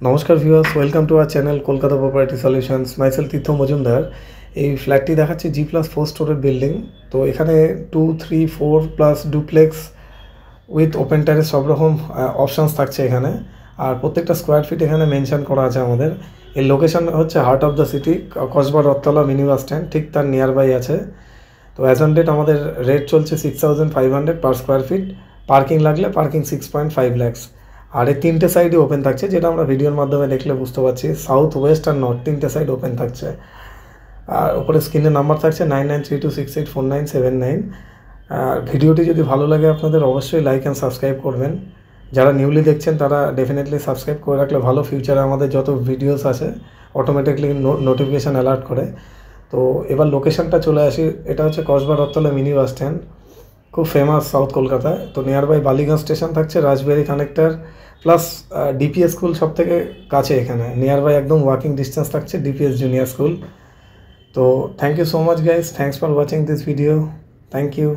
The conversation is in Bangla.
নমস্কার viewers, welcome to our channel Kolkata property solutions. Myself Tirtha Majumdar. এই ফ্ল্যাটটি দেখাচ্ছে G+4 স্টোরের বিল্ডিং। তো এখানে 2, 3, 4 plus duplex with open terrace সব রকম অপশানস থাকছে এখানে। আর প্রত্যেকটা স্কোয়ার ফিট এখানে মেনশন করা আছে আমাদের। এর লোকেশন হচ্ছে heart of the city, Kasba Rathtala mini bus stand, ঠিক তার নিয়ার বাই আছে। তো অ্যাজ অন ডেট আমাদের রেট চলছে 6,500 পার স্কোয়ার ফিট। পার্কিং লাগলে পার্কিং 6.5 lakhs। আর এই তিনটে সাইডই ওপেন থাকছে, যেটা আমরা ভিডিওর মাধ্যমে দেখলে বুঝতে পারছি। সাউথ, ওয়েস্ট আর নর্থ তিনটে সাইড ওপেন থাকছে। আর ওপরে স্ক্রিনের নাম্বার থাকছে 9932684979। আর ভিডিওটি যদি ভালো লাগে আপনাদের, অবশ্যই লাইক অ্যান্ড সাবস্ক্রাইব করবেন। যারা নিউলি দেখছেন তারা ডেফিনেটলি সাবস্ক্রাইব করে রাখলে ভালো, ফিউচারে আমাদের যত ভিডিওস আছে অটোমেটিকলি নোটিফিকেশান অ্যালার্ট করে। তো এবার লোকেশনটা চলে আসি। এটা হচ্ছে Kasba Rathtala mini bus stand, খুব ফেমাস সাউথ কলকাতায়। তো নিয়ার বাই বালিগঞ্জ স্টেশন থাকছে, Rajbihari connector plus DPS school সব থেকে কাছে এখানে। নিয়ার বাই একদম ওয়াকিং ডিস্টেন্স থাকছে ডিপিএস জুনিয়র স্কুল। তো thank you so much guys, thanks for watching this video, thank you.